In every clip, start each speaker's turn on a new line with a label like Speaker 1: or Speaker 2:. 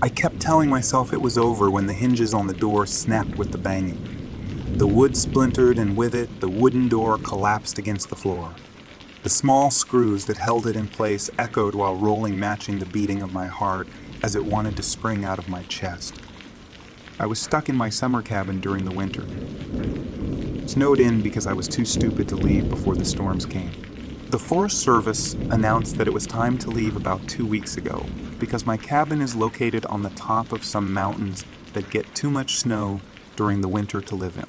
Speaker 1: I kept telling myself it was over when the hinges on the door snapped with the banging. The wood splintered, and with it, the wooden door collapsed against the floor. The small screws that held it in place echoed while rolling, matching the beating of my heart as it wanted to spring out of my chest. I was stuck in my summer cabin during the winter. Snowed in because I was too stupid to leave before the storms came. The Forest Service announced that it was time to leave about 2 weeks ago because my cabin is located on the top of some mountains that get too much snow during the winter to live in.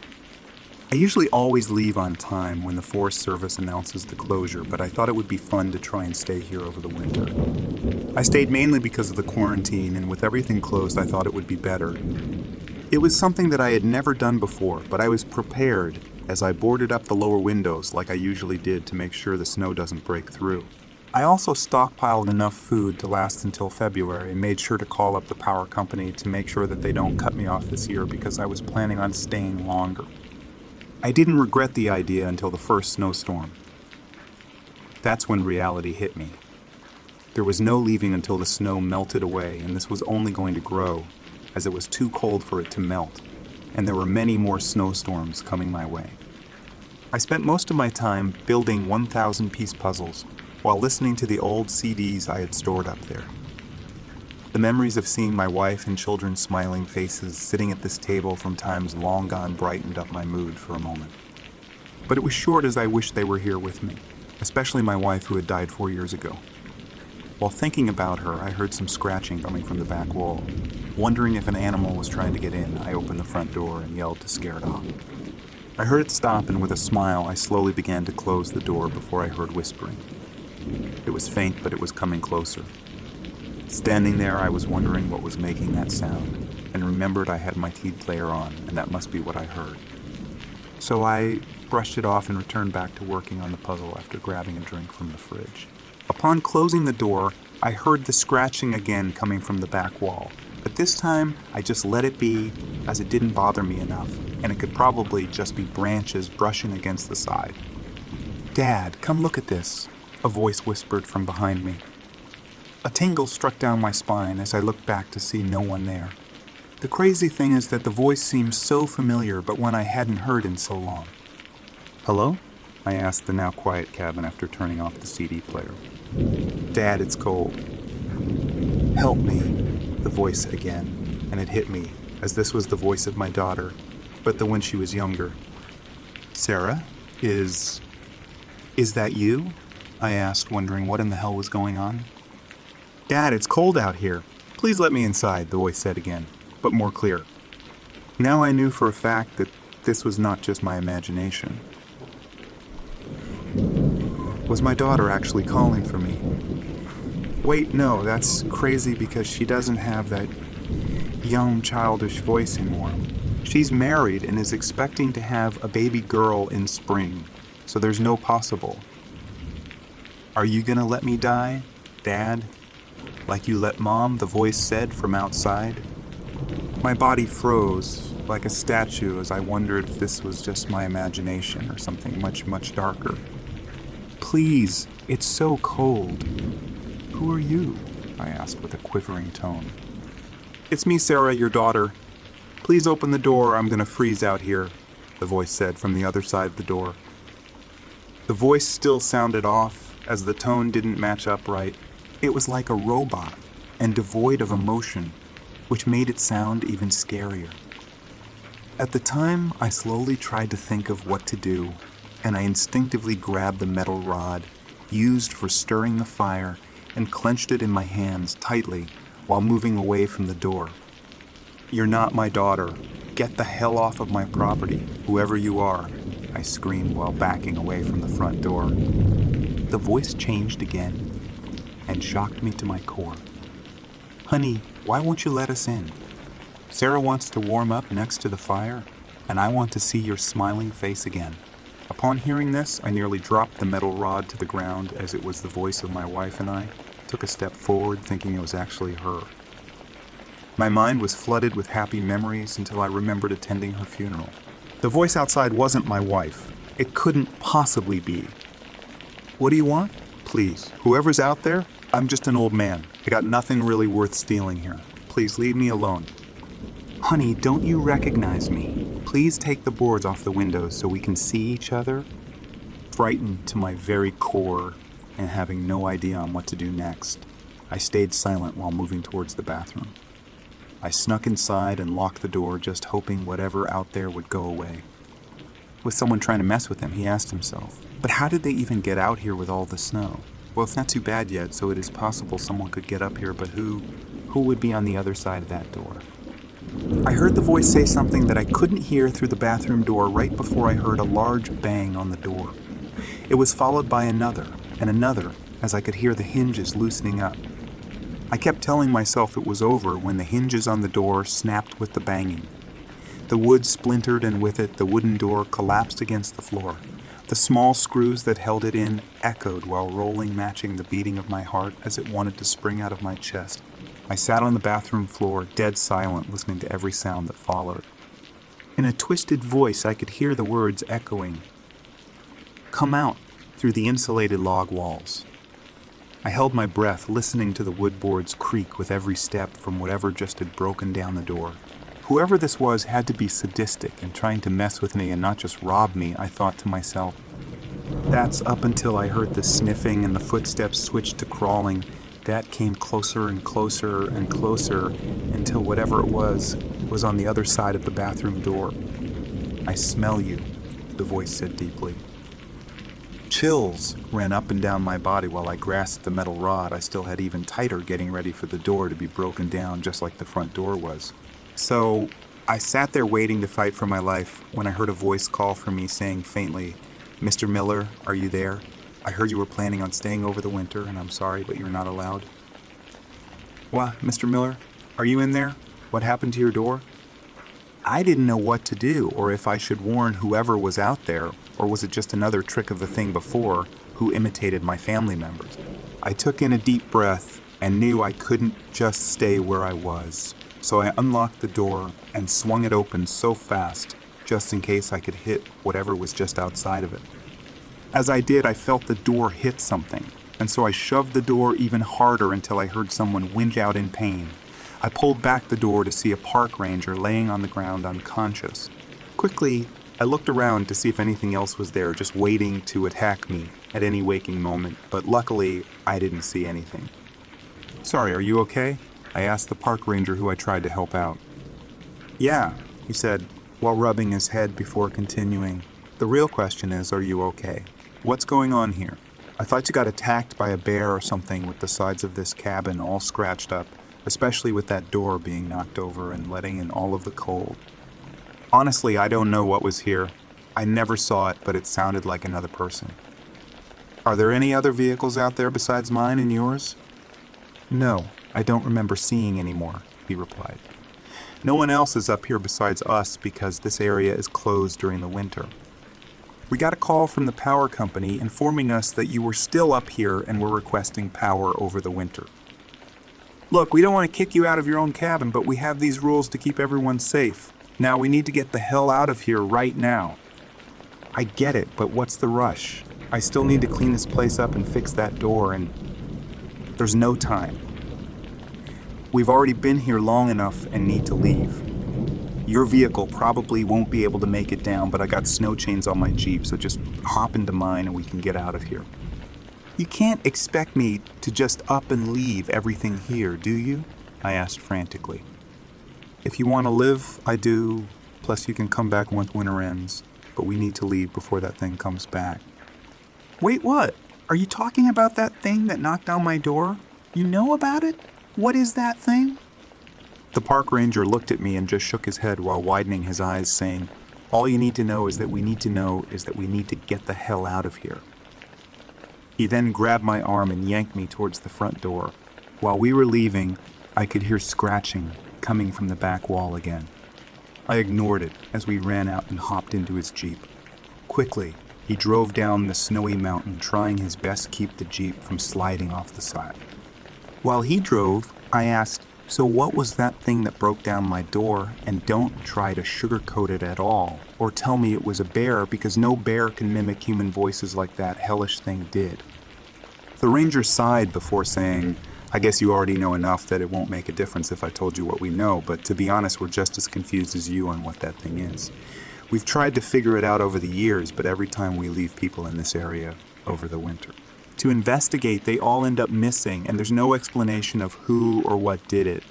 Speaker 1: I usually always leave on time when the Forest Service announces the closure, but I thought it would be fun to try and stay here over the winter. I stayed mainly because of the quarantine, and with everything closed, I thought it would be better. It was something that I had never done before, but I was prepared as I boarded up the lower windows like I usually did to make sure the snow doesn't break through. I also stockpiled enough food to last until February and made sure to call up the power company to make sure that they don't cut me off this year because I was planning on staying longer. I didn't regret the idea until the first snowstorm. That's when reality hit me. There was no leaving until the snow melted away, and this was only going to grow, as it was too cold for it to melt, and there were many more snowstorms coming my way. I spent most of my time building 1,000-piece puzzles while listening to the old CDs I had stored up there. The memories of seeing my wife and children's smiling faces sitting at this table from times long gone brightened up my mood for a moment. But it was short, as I wished they were here with me, especially my wife who had died 4 years ago. While thinking about her, I heard some scratching coming from the back wall. Wondering if an animal was trying to get in, I opened the front door and yelled to scare it off. I heard it stop, and with a smile, I slowly began to close the door before I heard whispering. It was faint, but it was coming closer. Standing there, I was wondering what was making that sound, and remembered I had my TV player on, and that must be what I heard. So I brushed it off and returned back to working on the puzzle after grabbing a drink from the fridge. Upon closing the door, I heard the scratching again coming from the back wall, but this time I just let it be, as it didn't bother me enough, and it could probably just be branches brushing against the side. "Dad, come look at this," a voice whispered from behind me. A tingle struck down my spine as I looked back to see no one there. The crazy thing is that the voice seemed so familiar, but one I hadn't heard in so long. "Hello?" I asked the now quiet cabin after turning off the CD player. "Dad, it's cold." "Help me," the voice said again, and it hit me, as this was the voice of my daughter, but the when she was younger. "Sarah, is that you?" I asked, wondering what in the hell was going on. "Dad, it's cold out here. Please let me inside," the voice said again, but more clear. Now I knew for a fact that this was not just my imagination. Was my daughter actually calling for me? Wait, no, that's crazy because she doesn't have that young, childish voice anymore. She's married and is expecting to have a baby girl in spring, so there's no possible. "Are you gonna let me die, Dad? Like you let Mom," the voice said from outside. My body froze like a statue as I wondered if this was just my imagination or something much, much darker. "Please, it's so cold." "Who are you?" I asked with a quivering tone. "It's me, Sarah, your daughter. Please open the door, I'm gonna freeze out here," the voice said from the other side of the door. The voice still sounded off, as the tone didn't match up right. It was like a robot, and devoid of emotion, which made it sound even scarier. At the time, I slowly tried to think of what to do, and I instinctively grabbed the metal rod, used for stirring the fire, and clenched it in my hands tightly while moving away from the door. "You're not my daughter. Get the hell off of my property, whoever you are," I screamed while backing away from the front door. The voice changed again and shocked me to my core. "Honey, why won't you let us in? Sarah wants to warm up next to the fire, and I want to see your smiling face again." Upon hearing this, I nearly dropped the metal rod to the ground as it was the voice of my wife, and I took a step forward thinking it was actually her. My mind was flooded with happy memories until I remembered attending her funeral. The voice outside wasn't my wife. It couldn't possibly be. "What do you want? Please, whoever's out there, I'm just an old man. I got nothing really worth stealing here. Please leave me alone. Honey, don't you recognize me? Please take the boards off the windows so we can see each other. Frightened to my very core and having no idea on what to do next, I stayed silent while moving towards the bathroom. I snuck inside and locked the door, just hoping whatever out there would go away. Was someone trying to mess with him, he asked himself. But how did they even get out here with all the snow? Well, it's not too bad yet, so it is possible someone could get up here, but who would be on the other side of that door? I heard the voice say something that I couldn't hear through the bathroom door right before I heard a large bang on the door. It was followed by another and another as I could hear the hinges loosening up. I kept telling myself it was over when the hinges on the door snapped with the banging. The wood splintered, and with it the wooden door collapsed against the floor. The small screws that held it in echoed while rolling, matching the beating of my heart as it wanted to spring out of my chest. I sat on the bathroom floor, dead silent, listening to every sound that followed. In a twisted voice, I could hear the words echoing. "Come out," through the insulated log walls. I held my breath, listening to the wood boards creak with every step from whatever just had broken down the door. Whoever this was had to be sadistic and trying to mess with me and not just rob me, I thought to myself. That's up until I heard the sniffing and the footsteps switched to crawling. That came closer and closer and closer until whatever it was on the other side of the bathroom door. "I smell you," the voice said deeply. Chills ran up and down my body while I grasped the metal rod I still had even tighter, getting ready for the door to be broken down just like the front door was. So I sat there waiting to fight for my life when I heard a voice call for me, saying faintly, "Mr. Miller, are you there? I heard you were planning on staying over the winter, and I'm sorry, but you're not allowed." "What, Mr. Miller? Are you in there? What happened to your door?" I didn't know what to do, or if I should warn whoever was out there, or was it just another trick of the thing before, who imitated my family members. I took in a deep breath and knew I couldn't just stay where I was. So I unlocked the door and swung it open so fast, just in case I could hit whatever was just outside of it. As I did, I felt the door hit something, and so I shoved the door even harder until I heard someone whinge out in pain. I pulled back the door to see a park ranger laying on the ground unconscious. Quickly, I looked around to see if anything else was there, just waiting to attack me at any waking moment, but luckily, I didn't see anything. "Sorry, are you okay?" I asked the park ranger who I tried to help out. "Yeah," he said, while rubbing his head before continuing. "The real question is, are you okay? What's going on here? I thought you got attacked by a bear or something with the sides of this cabin all scratched up, especially with that door being knocked over and letting in all of the cold. Honestly, I don't know what was here. I never saw it, but it sounded like another person." "Are there any other vehicles out there besides mine and yours?" "No, I don't remember seeing any more," he replied. "No one else is up here besides us because this area is closed during the winter. We got a call from the power company informing us that you were still up here and were requesting power over the winter. Look, we don't want to kick you out of your own cabin, but we have these rules to keep everyone safe. Now we need to get the hell out of here right now." "I get it, but what's the rush? I still need to clean this place up and fix that door, and there's no time. We've already been here long enough and need to leave. Your vehicle probably won't be able to make it down, but I got snow chains on my Jeep, so just hop into mine and we can get out of here." "You can't expect me to just up and leave everything here, do you?" I asked frantically. "If you want to live, I do. Plus you can come back once winter ends, but we need to leave before that thing comes back." "Wait, what? Are you talking about that thing that knocked down my door? You know about it? What is that thing?" The park ranger looked at me and just shook his head while widening his eyes, saying, "All you need to know is that we need to get the hell out of here." He then grabbed my arm and yanked me towards the front door. While we were leaving, I could hear scratching coming from the back wall again. I ignored it as we ran out and hopped into his Jeep. Quickly, he drove down the snowy mountain, trying his best to keep the Jeep from sliding off the side. While he drove, I asked, "So what was that thing that broke down my door?" And don't try to sugarcoat it at all, or tell me it was a bear, because no bear can mimic human voices like that hellish thing did. The ranger sighed before saying, I guess you already know enough that it won't make a difference if I told you what we know, but to be honest, we're just as confused as you on what that thing is. We've tried to figure it out over the years, but every time we leave people in this area over the winter to investigate, they all end up missing, and there's no explanation of who or what did it.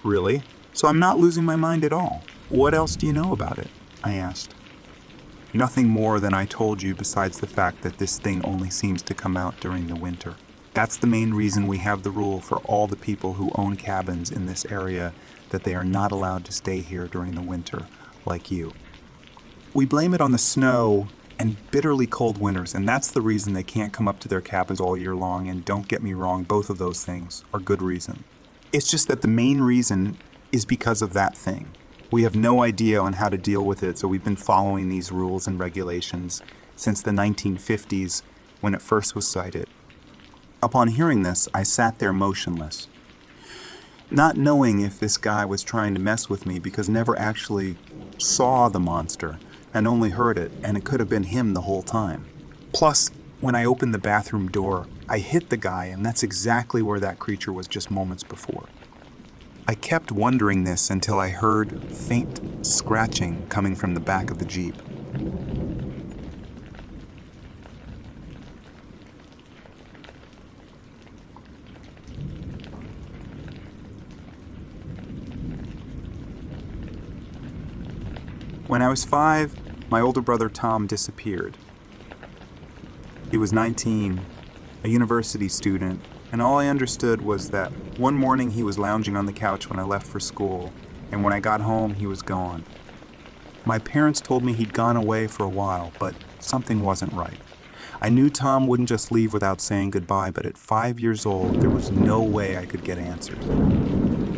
Speaker 1: Really? So I'm not losing my mind at all. What else do you know about it? I asked. Nothing more than I told you besides the fact that this thing only seems to come out during the winter. That's the main reason we have the rule for all the people who own cabins in this area that they are not allowed to stay here during the winter, like you. We blame it on the snow and bitterly cold winters, and that's the reason they can't come up to their cabins all year long, and don't get me wrong, both of those things are good reason. It's just that the main reason is because of that thing. We have no idea on how to deal with it, so we've been following these rules and regulations since the 1950s when it first was sighted. Upon hearing this, I sat there motionless, not knowing if this guy was trying to mess with me because never actually saw the monster and only heard it, and it could have been him the whole time. Plus, when I opened the bathroom door, I hit the guy, and that's exactly where that creature was just moments before. I kept wondering this until I heard faint scratching coming from the back of the Jeep. When I was 5, my older brother Tom disappeared. He was 19, a university student, and all I understood was that one morning he was lounging on the couch when I left for school, and when I got home he was gone. My parents told me he'd gone away for a while, but something wasn't right. I knew Tom wouldn't just leave without saying goodbye, but at 5 years old there was no way I could get answers.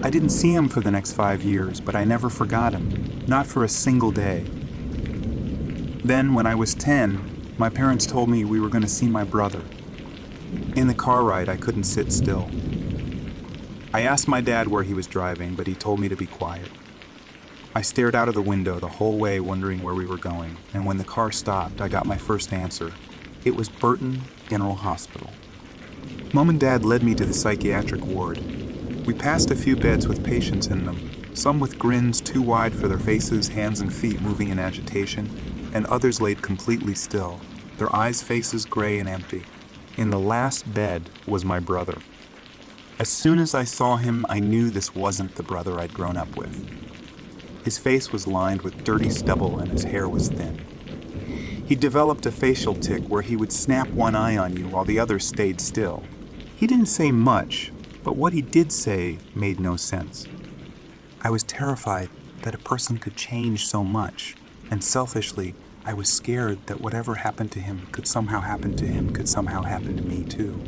Speaker 1: I didn't see him for the next 5 years, but I never forgot him, not for a single day. Then, when I was 10, my parents told me we were going to see my brother. In the car ride, I couldn't sit still. I asked my dad where he was driving, but he told me to be quiet. I stared out of the window the whole way, wondering where we were going, and when the car stopped, I got my first answer. It was Burton General Hospital. Mom and Dad led me to the psychiatric ward. We passed a few beds with patients in them, some with grins too wide for their faces, hands and feet moving in agitation, and others laid completely still, their eyes, faces gray and empty. In the last bed was my brother. As soon as I saw him, I knew this wasn't the brother I'd grown up with. His face was lined with dirty stubble and his hair was thin. He developed a facial tic where he would snap one eye on you while the other stayed still. He didn't say much, but what he did say made no sense. I was terrified that a person could change so much, and selfishly, I was scared that whatever happened to him could somehow happen to me too.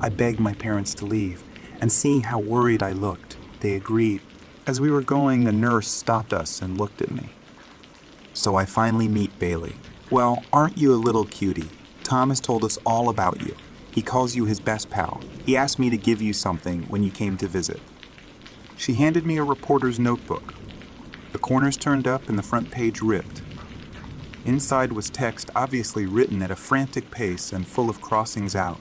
Speaker 1: I begged my parents to leave, and seeing how worried I looked, they agreed. As we were going, a nurse stopped us and looked at me. So I finally meet Bailey. Well, aren't you a little cutie? Tom has told us all about you. He calls you his best pal. He asked me to give you something when you came to visit. She handed me a reporter's notebook. The corners turned up and the front page ripped. Inside was text obviously written at a frantic pace and full of crossings out.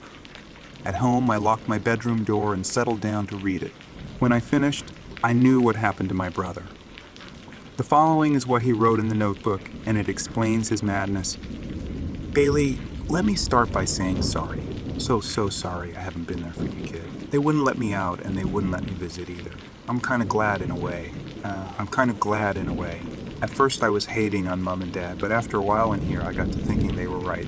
Speaker 1: At home, I locked my bedroom door and settled down to read it. When I finished, I knew what happened to my brother. The following is what he wrote in the notebook, and it explains his madness. Bailey, let me start by saying sorry. So sorry I haven't been there for you, kid. They wouldn't let me out, and they wouldn't let me visit either. I'm kind of glad in a way. At first I was hating on Mom and Dad, but after a while in here I got to thinking they were right.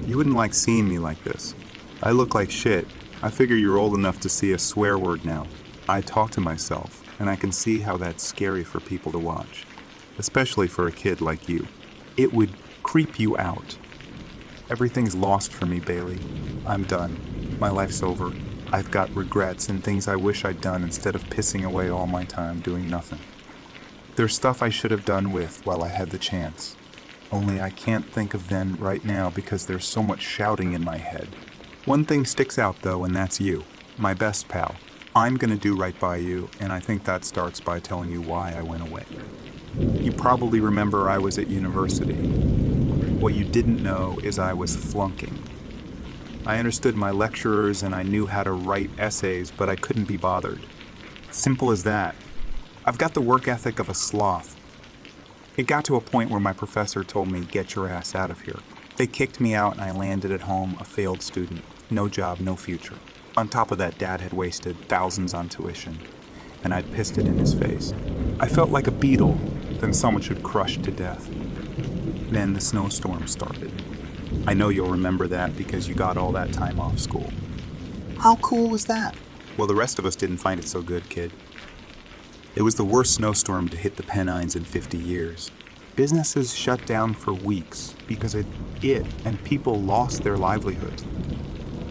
Speaker 1: You wouldn't like seeing me like this. I look like shit. I figure you're old enough to see a swear word now. I talk to myself, and I can see how that's scary for people to watch, especially for a kid like you. It would creep you out. Everything's lost for me, Bailey. I'm done. My life's over. I've got regrets and things I wish I'd done instead of pissing away all my time doing nothing. There's stuff I should have done with while I had the chance. Only I can't think of them right now because there's so much shouting in my head. One thing sticks out though, and that's you, my best pal. I'm gonna do right by you, and I think that starts by telling you why I went away. You probably remember I was at university. What you didn't know is I was flunking. I understood my lecturers and I knew how to write essays, but I couldn't be bothered. Simple as that. I've got the work ethic of a sloth. It got to a point where my professor told me, "Get your ass out of here." They kicked me out and I landed at home a failed student. No job, no future. On top of that, Dad had wasted thousands on tuition, and I'd pissed it in his face. I felt like a beetle, then someone should crush to death. Then the snowstorm started. I know you'll remember that because you got all that time off school.
Speaker 2: How cool was that?
Speaker 1: Well, the rest of us didn't find it so good, kid. It was the worst snowstorm to hit the Pennines in 50 years. Businesses shut down for weeks because it and people lost their livelihoods.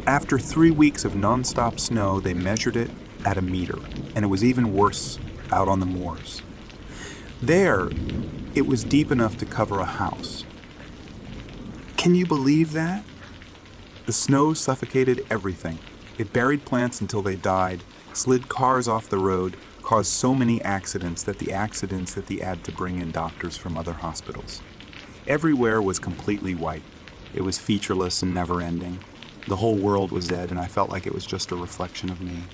Speaker 1: After 3 weeks of non-stop snow, they measured it at a meter, and it was even worse out on the moors. There, it was deep enough to cover a house. Can you believe that? The snow suffocated everything. It buried plants until they died, slid cars off the road, caused so many accidents that they had to bring in doctors from other hospitals. Everywhere was completely white. It was featureless and never-ending. The whole world was dead, and I felt like it was just a reflection of me.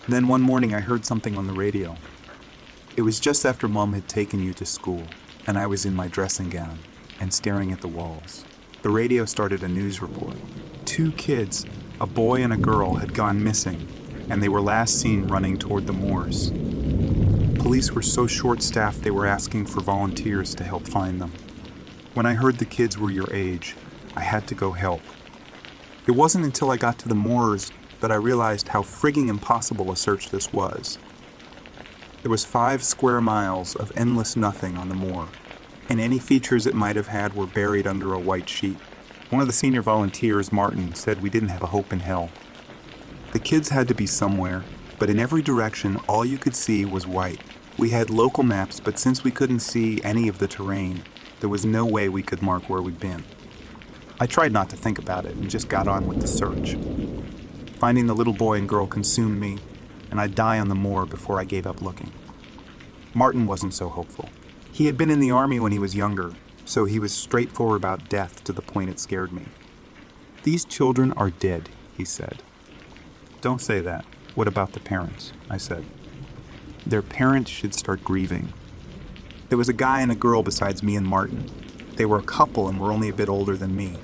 Speaker 1: Then one morning I heard something on the radio. It was just after Mom had taken you to school, and I was in my dressing gown and staring at the walls. The radio started a news report. 2 kids, a boy and a girl, had gone missing, and they were last seen running toward the moors. Police were so short-staffed they were asking for volunteers to help find them. When I heard the kids were your age, I had to go help. It wasn't until I got to the moors that I realized how frigging impossible a search this was. There was 5 square miles of endless nothing on the moor, and any features it might have had were buried under a white sheet. One of the senior volunteers, Martin, said we didn't have a hope in hell. The kids had to be somewhere, but in every direction, all you could see was white. We had local maps, but since we couldn't see any of the terrain, there was no way we could mark where we'd been. I tried not to think about it and just got on with the search. Finding the little boy and girl consumed me, and I'd die on the moor before I gave up looking. Martin wasn't so hopeful. He had been in the army when he was younger, so he was straightforward about death to the point it scared me. "These children are dead," he said. "Don't say that. What about the parents?" I said. "Their parents should start grieving." There was a guy and a girl besides me and Martin. They were a couple and were only a bit older than me.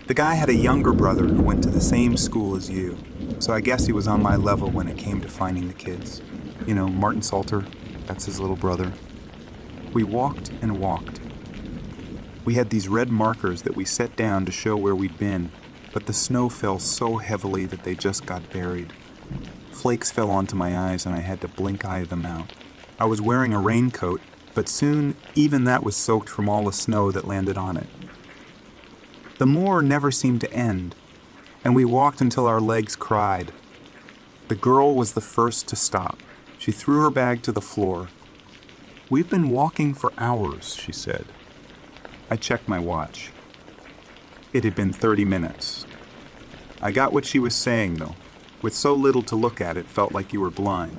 Speaker 1: The guy had a younger brother who went to the same school as you, so I guess he was on my level when it came to finding the kids. You know, Martin Salter, that's his little brother. We walked and walked. We had these red markers that we set down to show where we'd been, but the snow fell so heavily that they just got buried. Flakes fell onto my eyes and I had to blink-eye them out. I was wearing a raincoat, but soon even that was soaked from all the snow that landed on it. The moor never seemed to end, and we walked until our legs cried. The girl was the first to stop. She threw her bag to the floor. "We've been walking for hours," she said. I checked my watch. It had been 30 minutes. I got what she was saying, though. With so little to look at, it felt like you were blind.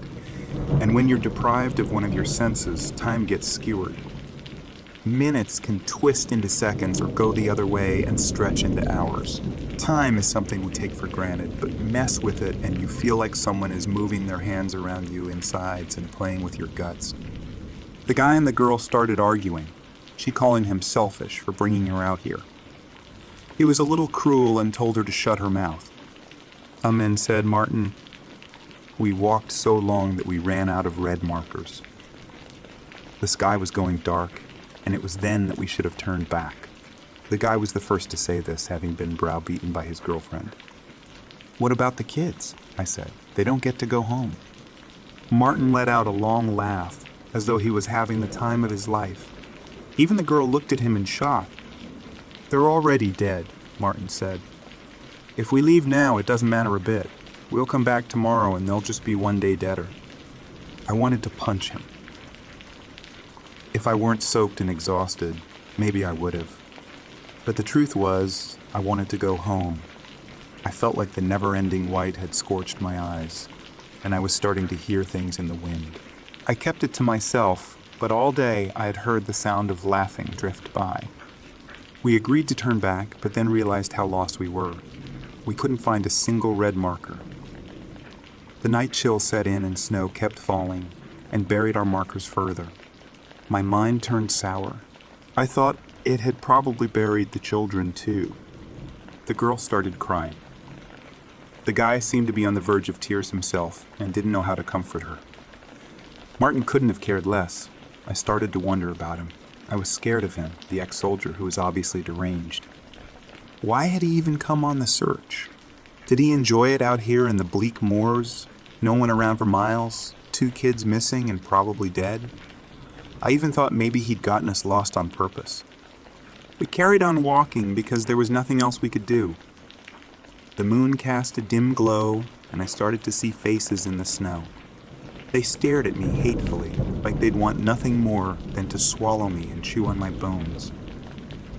Speaker 1: And when you're deprived of one of your senses, time gets skewered. Minutes can twist into seconds or go the other way and stretch into hours. Time is something we take for granted, but mess with it and you feel like someone is moving their hands around you insides and playing with your guts. The guy and the girl started arguing, she calling him selfish for bringing her out here. He was a little cruel and told her to shut her mouth. Then said Martin, "We walked so long that we ran out of red markers." The sky was going dark, and it was then that we should have turned back. The guy was the first to say this, having been browbeaten by his girlfriend. "What about the kids?" I said. "They don't get to go home." Martin let out a long laugh, as though he was having the time of his life. Even the girl looked at him in shock. "They're already dead," Martin said. "If we leave now, it doesn't matter a bit. We'll come back tomorrow and they'll just be one day deader." I wanted to punch him. If I weren't soaked and exhausted, maybe I would have. But the truth was, I wanted to go home. I felt like the never-ending white had scorched my eyes, and I was starting to hear things in the wind. I kept it to myself, but all day I had heard the sound of laughing drift by. We agreed to turn back, but then realized how lost we were. We couldn't find a single red marker. The night chill set in and snow kept falling and buried our markers further. My mind turned sour. I thought it had probably buried the children too. The girl started crying. The guy seemed to be on the verge of tears himself and didn't know how to comfort her. Martin couldn't have cared less. I started to wonder about him. I was scared of him, the ex-soldier who was obviously deranged. Why had he even come on the search? Did he enjoy it out here in the bleak moors? No one around for miles, 2 kids missing and probably dead? I even thought maybe he'd gotten us lost on purpose. We carried on walking because there was nothing else we could do. The moon cast a dim glow, and I started to see faces in the snow. They stared at me hatefully, like they'd want nothing more than to swallow me and chew on my bones.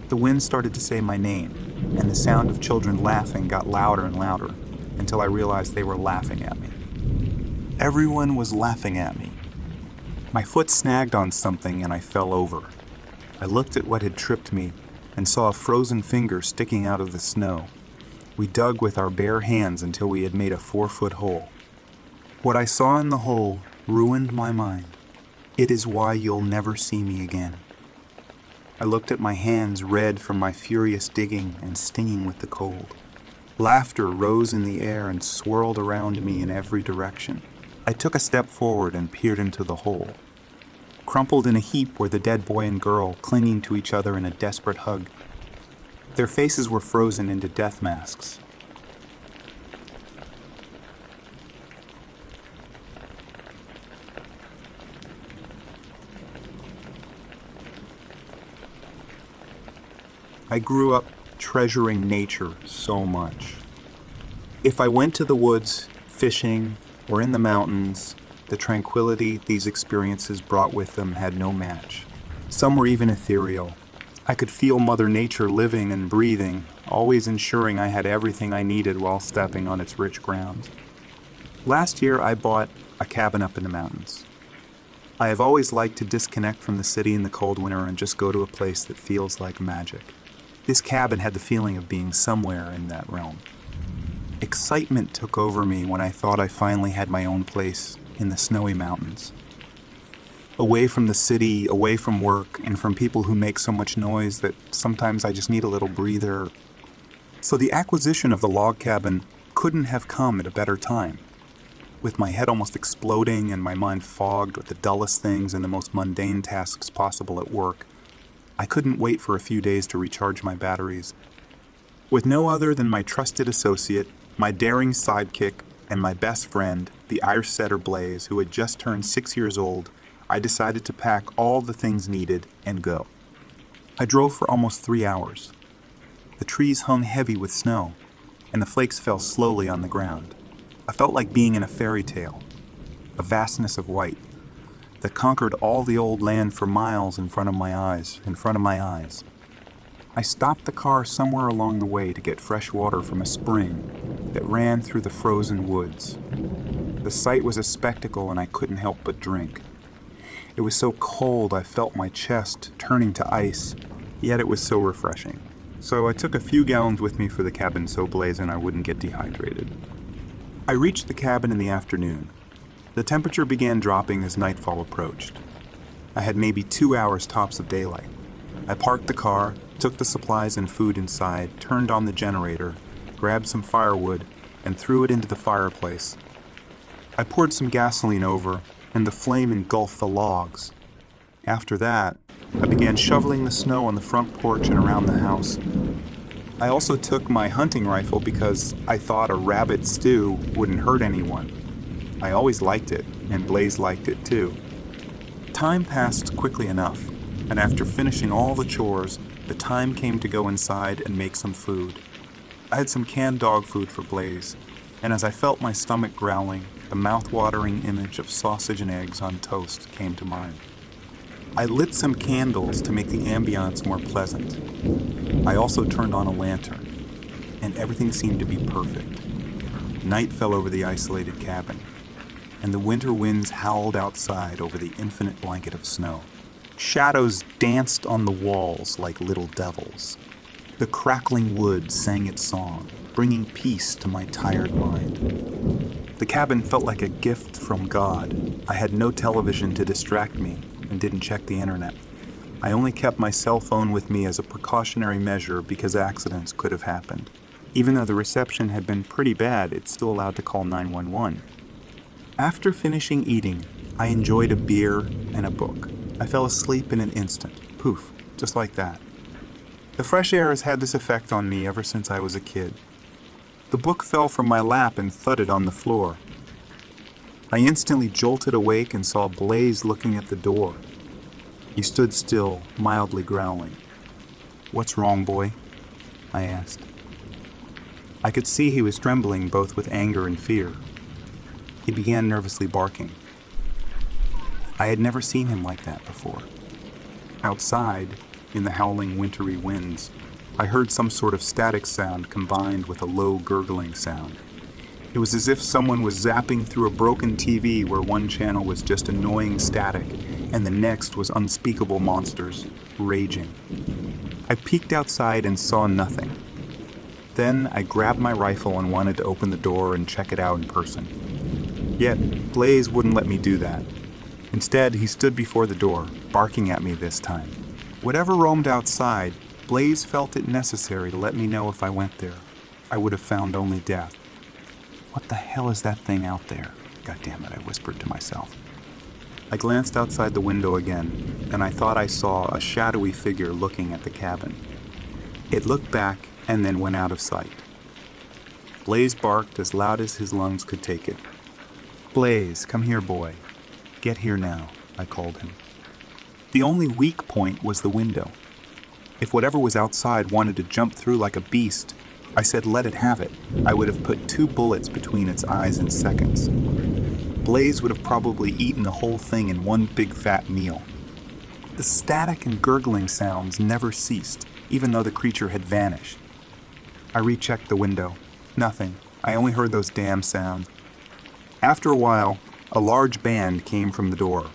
Speaker 1: The wind started to say my name, and the sound of children laughing got louder and louder, until I realized they were laughing at me. Everyone was laughing at me. My foot snagged on something and I fell over. I looked at what had tripped me and saw a frozen finger sticking out of the snow. We dug with our bare hands until we had made a 4-foot hole. What I saw in the hole ruined my mind. It is why you'll never see me again. I looked at my hands red from my furious digging and stinging with the cold. Laughter rose in the air and swirled around me in every direction. I took a step forward and peered into the hole. Crumpled in a heap were the dead boy and girl, clinging to each other in a desperate hug. Their faces were frozen into death masks. I grew up treasuring nature so much. If I went to the woods, fishing, or in the mountains, the tranquility these experiences brought with them had no match. Some were even ethereal. I could feel Mother Nature living and breathing, always ensuring I had everything I needed while stepping on its rich grounds. Last year, I bought a cabin up in the mountains. I have always liked to disconnect from the city in the cold winter and just go to a place that feels like magic. This cabin had the feeling of being somewhere in that realm. Excitement took over me when I thought I finally had my own place in the snowy mountains. Away from the city, away from work, and from people who make so much noise that sometimes I just need a little breather. So the acquisition of the log cabin couldn't have come at a better time. With my head almost exploding and my mind fogged with the dullest things and the most mundane tasks possible at work, I couldn't wait for a few days to recharge my batteries. With no other than my trusted associate, my daring sidekick, and my best friend, the Irish setter Blaze, who had just turned 6 years old, I decided to pack all the things needed and go. I drove for almost 3 hours. The trees hung heavy with snow, and the flakes fell slowly on the ground. I felt like being in a fairy tale, a vastness of white that conquered all the old land for miles in front of my eyes. I stopped the car somewhere along the way to get fresh water from a spring that ran through the frozen woods. The sight was a spectacle and I couldn't help but drink. It was so cold I felt my chest turning to ice, yet it was so refreshing. So I took a few gallons with me for the cabin so blazing I wouldn't get dehydrated. I reached the cabin in the afternoon. The temperature began dropping as nightfall approached. I had maybe 2 hours tops of daylight. I parked the car, took the supplies and food inside, turned on the generator, grabbed some firewood, and threw it into the fireplace. I poured some gasoline over, and the flame engulfed the logs. After that, I began shoveling the snow on the front porch and around the house. I also took my hunting rifle because I thought a rabbit stew wouldn't hurt anyone. I always liked it, and Blaze liked it too. Time passed quickly enough, and after finishing all the chores, the time came to go inside and make some food. I had some canned dog food for Blaze, and as I felt my stomach growling, the mouth-watering image of sausage and eggs on toast came to mind. I lit some candles to make the ambiance more pleasant. I also turned on a lantern, and everything seemed to be perfect. Night fell over the isolated cabin, and the winter winds howled outside over the infinite blanket of snow. Shadows danced on the walls like little devils. The crackling wood sang its song, bringing peace to my tired mind. The cabin felt like a gift from God. I had no television to distract me and didn't check the internet. I only kept my cell phone with me as a precautionary measure because accidents could have happened. Even though the reception had been pretty bad, it's still allowed to call 911. After finishing eating, I enjoyed a beer and a book. I fell asleep in an instant. Poof, just like that. The fresh air has had this effect on me ever since I was a kid. The book fell from my lap and thudded on the floor. I instantly jolted awake and saw Blaze looking at the door. He stood still, mildly growling. "What's wrong, boy?" I asked. I could see he was trembling both with anger and fear. He began nervously barking. I had never seen him like that before. Outside, in the howling wintry winds, I heard some sort of static sound combined with a low gurgling sound. It was as if someone was zapping through a broken TV where one channel was just annoying static and the next was unspeakable monsters, raging. I peeked outside and saw nothing. Then I grabbed my rifle and wanted to open the door and check it out in person. Yet, Blaze wouldn't let me do that. Instead, he stood before the door, barking at me this time. Whatever roamed outside, Blaze felt it necessary to let me know if I went there. I would have found only death. "What the hell is that thing out there?" "God damn it," I whispered to myself. I glanced outside the window again, and I thought I saw a shadowy figure looking at the cabin. It looked back and then went out of sight. Blaze barked as loud as his lungs could take it. "Blaze, come here, boy. Get here now," I called him. The only weak point was the window. If whatever was outside wanted to jump through like a beast, I said let it have it. I would have put 2 bullets between its eyes in seconds. Blaze would have probably eaten the whole thing in one big fat meal. The static and gurgling sounds never ceased, even though the creature had vanished. I rechecked the window. Nothing. I only heard those damn sounds. After a while, a large band came from the door.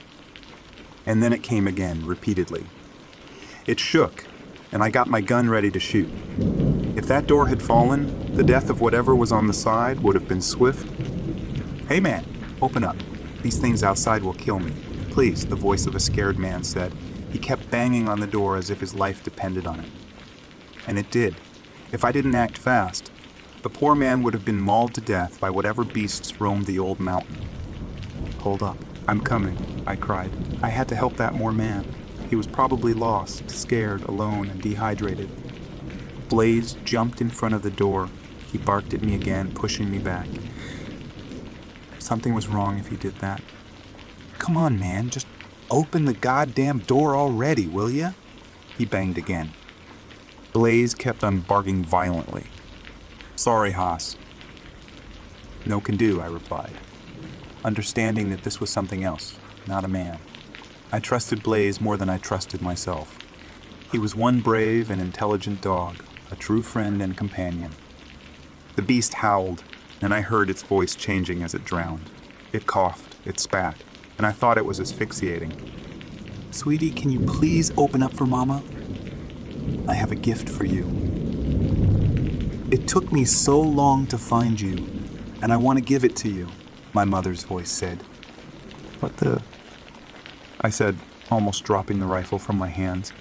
Speaker 1: And then it came again, repeatedly. It shook, and I got my gun ready to shoot. If that door had fallen, the death of whatever was on the side would have been swift. "Hey man, open up. These things outside will kill me. Please," the voice of a scared man said. He kept banging on the door as if his life depended on it. And it did. If I didn't act fast, the poor man would have been mauled to death by whatever beasts roamed the old mountain. "Hold up. I'm coming," I cried. I had to help that poor man. He was probably lost, scared, alone, and dehydrated. Blaze jumped in front of the door. He barked at me again, pushing me back. Something was wrong if he did that. "Come on, man, just open the goddamn door already, will ya?" He banged again. Blaze kept on barking violently. "Sorry, Haas." "No can do," I replied, understanding that this was something else, not a man. I trusted Blaze more than I trusted myself. He was one brave and intelligent dog, a true friend and companion. The beast howled, and I heard its voice changing as it drowned. It coughed, it spat, and I thought it was asphyxiating. "Sweetie, can you please open up for Mama? I have a gift for you. It took me so long to find you, and I want to give it to you," my mother's voice said. "What the?" I said, almost dropping the rifle from my hands.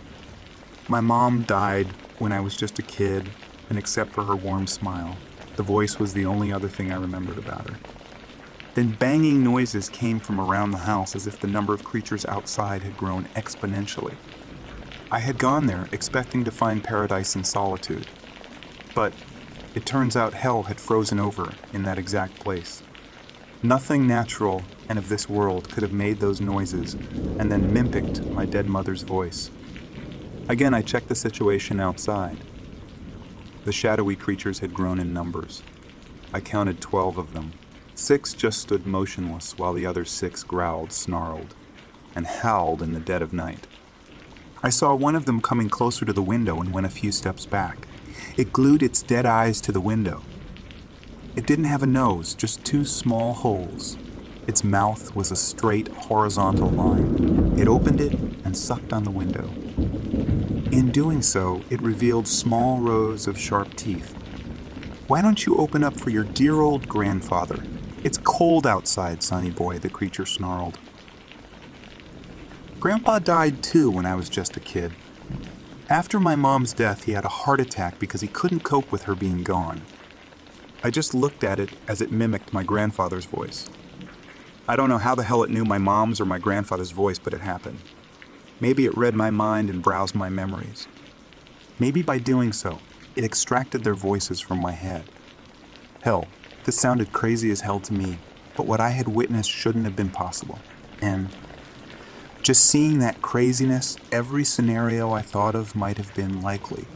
Speaker 1: My mom died when I was just a kid, and except for her warm smile, the voice was the only other thing I remembered about her. Then banging noises came from around the house as if the number of creatures outside had grown exponentially. I had gone there expecting to find paradise and solitude, but it turns out hell had frozen over in that exact place. Nothing natural and of this world could have made those noises and then mimicked my dead mother's voice. Again, I checked the situation outside. The shadowy creatures had grown in numbers. I counted 12 of them. 6 just stood motionless while the other 6 growled, snarled, and howled in the dead of night. I saw one of them coming closer to the window and went a few steps back. It glued its dead eyes to the window. It didn't have a nose, just 2 small holes. Its mouth was a straight, horizontal line. It opened it and sucked on the window. In doing so, it revealed small rows of sharp teeth. "Why don't you open up for your dear old grandfather? It's cold outside, sonny boy," the creature snarled. Grandpa died too when I was just a kid. After my mom's death, he had a heart attack because he couldn't cope with her being gone. I just looked at it as it mimicked my grandfather's voice. I don't know how the hell it knew my mom's or my grandfather's voice, but it happened. Maybe it read my mind and browsed my memories. Maybe by doing so, it extracted their voices from my head. Hell, this sounded crazy as hell to me, but what I had witnessed shouldn't have been possible. And just seeing that craziness, every scenario I thought of might have been likely.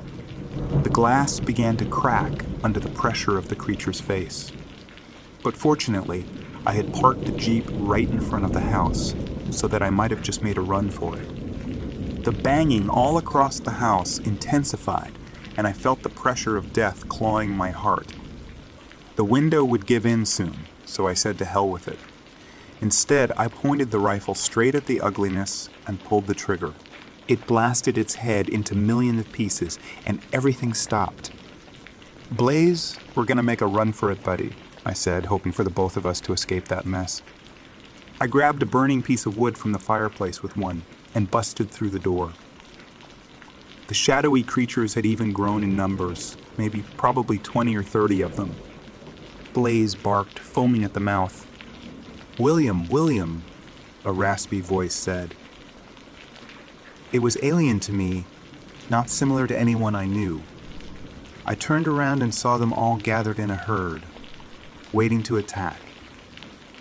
Speaker 1: The glass began to crack under the pressure of the creature's face. But fortunately, I had parked the Jeep right in front of the house, so that I might have just made a run for it. The banging all across the house intensified, and I felt the pressure of death clawing my heart. The window would give in soon, so I said to hell with it. Instead, I pointed the rifle straight at the ugliness and pulled the trigger. It blasted its head into millions of pieces, and everything stopped. "Blaze, we're gonna make a run for it, buddy," I said, hoping for the both of us to escape that mess. I grabbed a burning piece of wood from the fireplace with one and busted through the door. The shadowy creatures had even grown in numbers, probably 20 or 30 of them. Blaze barked, foaming at the mouth. "William, William," a raspy voice said. It was alien to me, not similar to anyone I knew. I turned around and saw them all gathered in a herd, waiting to attack.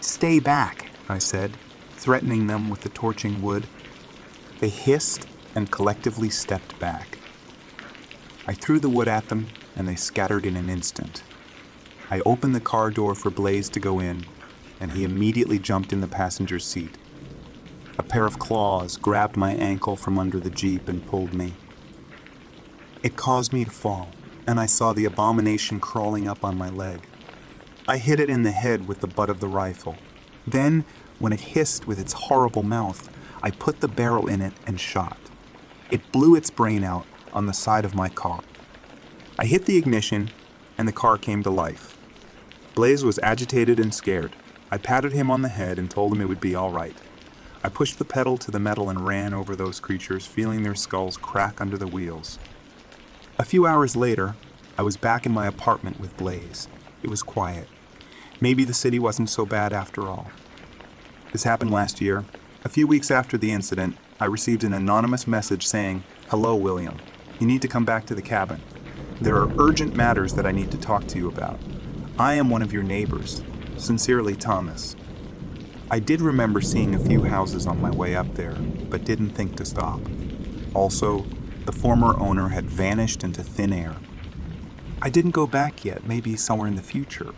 Speaker 1: "Stay back," I said, threatening them with the torching wood. They hissed and collectively stepped back. I threw the wood at them, and they scattered in an instant. I opened the car door for Blaze to go in, and he immediately jumped in the passenger's seat. A pair of claws grabbed my ankle from under the Jeep and pulled me. It caused me to fall, and I saw the abomination crawling up on my leg. I hit it in the head with the butt of the rifle. Then, when it hissed with its horrible mouth, I put the barrel in it and shot. It blew its brain out on the side of my car. I hit the ignition, and the car came to life. Blaze was agitated and scared. I patted him on the head and told him it would be all right. I pushed the pedal to the metal and ran over those creatures, feeling their skulls crack under the wheels. A few hours later, I was back in my apartment with Blaze. It was quiet. Maybe the city wasn't so bad after all. This happened last year. A few weeks after the incident, I received an anonymous message saying, "Hello, William. You need to come back to the cabin. There are urgent matters that I need to talk to you about. I am one of your neighbors. Sincerely, Thomas." I did remember seeing a few houses on my way up there, but didn't think to stop. Also, the former owner had vanished into thin air. I didn't go back yet, maybe somewhere in the future,